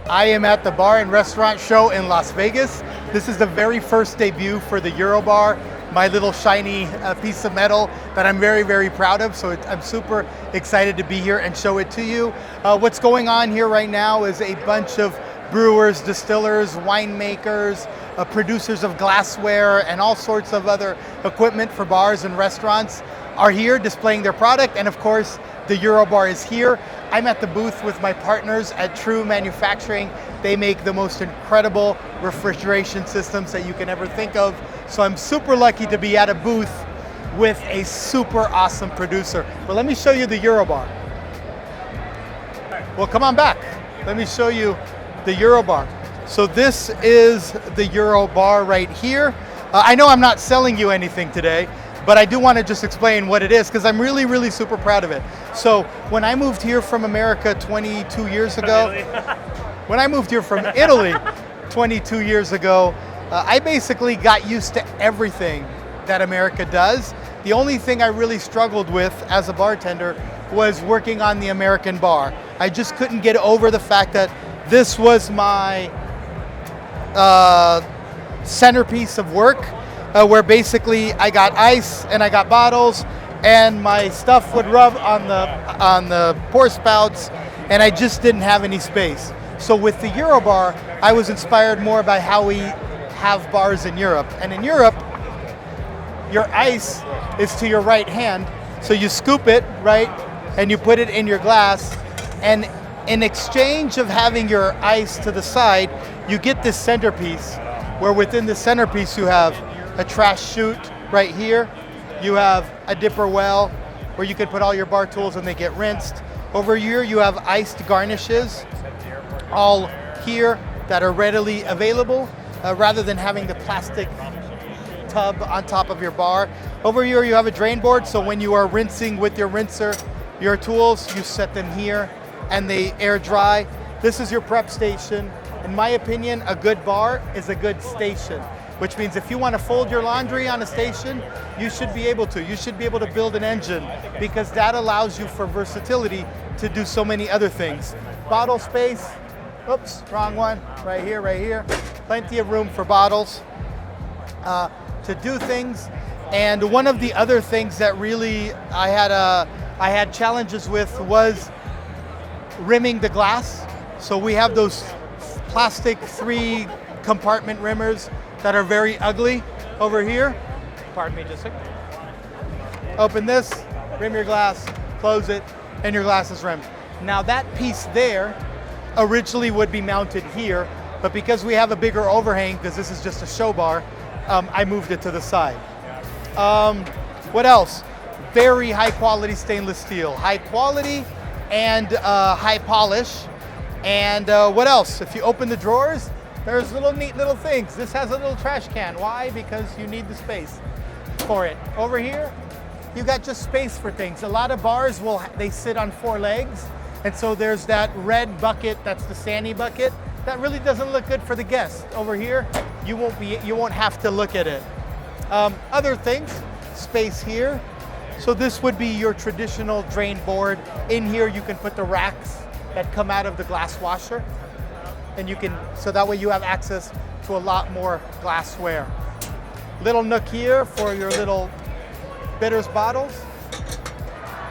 I am at the Bar and Restaurant Show in Las Vegas. This is the very first debut for the EuroBar, my little shiny piece of metal that I'm very, very proud of. So I'm super excited to be here and show it to you. What's going on here right now is a bunch of brewers, distillers, winemakers, producers of glassware, and all sorts of other equipment for bars and restaurants are here displaying their product. And of course, the EuroBar is here. I'm at the booth with my partners at True Manufacturing. They make the most incredible refrigeration systems that you can ever think of. So I'm super lucky to be at a booth with a super awesome producer. But let me show you the EuroBar. Well, come on back. Let me show you the EuroBar. So this is the EuroBar right here. I know I'm not selling you anything today, but I do want to just explain what it is because I'm really, really super proud of it. So when I moved here from America 22 years ago, when I moved here from Italy 22 years ago, I basically got used to everything that America does. The only thing I really struggled with as a bartender was working on the American bar. I just couldn't get over the fact that this was my centerpiece of work, where basically I got ice and I got bottles and my stuff would rub on the pour spouts and I just didn't have any space. So with the EuroBar, I was inspired more by how we have bars in Europe. And in Europe, your ice is to your right hand. So you scoop it, right? And you put it in your glass. And in exchange of having your ice to the side, you get this centerpiece, where within the centerpiece you have a trash chute right here. You have a dipper well where you can put all your bar tools and they get rinsed. Over here you have iced garnishes all here that are readily available rather than having the plastic tub on top of your bar. Over here you have a drain board, so when you are rinsing with your rinser your tools, you set them here and they air dry. This is your prep station. In my opinion, a good bar is a good station, which means if you want to fold your laundry on a station, you should be able to. You should be able to build an engine because that allows you for versatility to do so many other things. Bottle space, oops, wrong one, right here. Plenty of room for bottles to do things. And one of the other things that really I had challenges with was rimming the glass. So we have those plastic 3 compartment rimmers that are very ugly over here. Pardon me just a second. Open this, rim your glass, close it, and your glass is rimmed. Now that piece there originally would be mounted here, but because we have a bigger overhang, because this is just a show bar, I moved it to the side. What else? Very high quality stainless steel. High quality and high polish. And what else? If you open the drawers, there's neat little things. This has a little trash can. Why? Because you need the space for it. Over here, you got just space for things. A lot of bars they sit on 4 legs, and so there's that red bucket, that's the Sandy bucket. That really doesn't look good for the guest. Over here, you won't have to look at it. Other things, space here. So this would be your traditional drain board. In here, you can put the racks that come out of the glass washer, and so that way you have access to a lot more glassware. Little nook here for your little bitters bottles.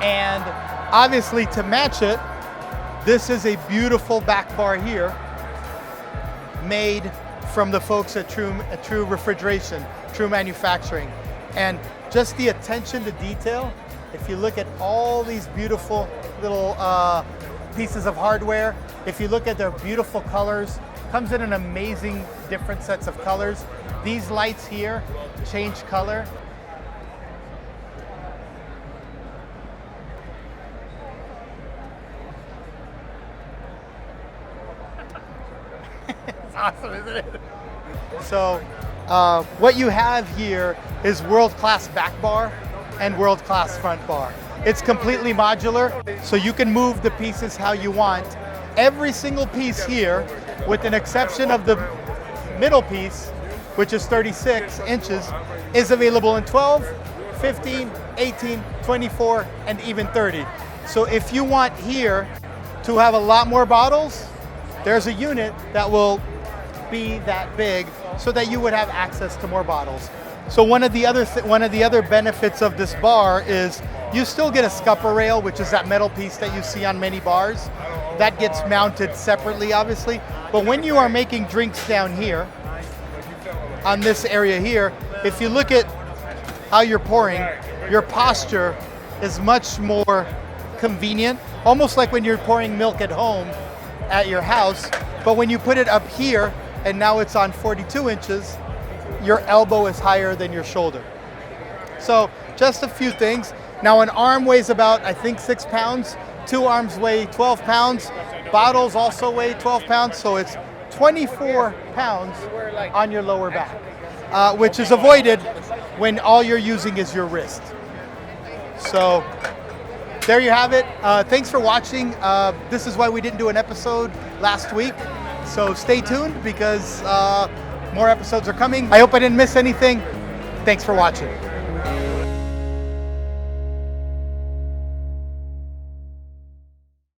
And obviously to match it, this is a beautiful back bar here made from the folks at True Refrigeration, True Manufacturing. And just the attention to detail, if you look at all these beautiful little pieces of hardware, if you look at their beautiful colors, comes in an amazing different sets of colors. These lights here change color. It's awesome, isn't it? So what you have here is world-class back bar and world-class front bar. It's completely modular, so you can move the pieces how you want. Every single piece here, with an exception of the middle piece, which is 36 inches, is available in 12, 15, 18, 24, and even 30. So if you want here to have a lot more bottles, there's a unit that will be that big so that you would have access to more bottles. So one of the other benefits of this bar is you still get a scupper rail, which is that metal piece that you see on many bars. That gets mounted separately, obviously. But when you are making drinks down here, on this area here, if you look at how you're pouring, your posture is much more convenient, almost like when you're pouring milk at home at your house. But when you put it up here, and now it's on 42 inches, your elbow is higher than your shoulder. So just a few things. Now an arm weighs about, I think, 6 pounds. 2 arms weigh 12 pounds. Bottles also weigh 12 pounds, so it's 24 pounds on your lower back, which is avoided when all you're using is your wrist. So there you have it. Thanks for watching. This is why we didn't do an episode last week. So stay tuned because more episodes are coming. I hope I didn't miss anything. Thanks for watching.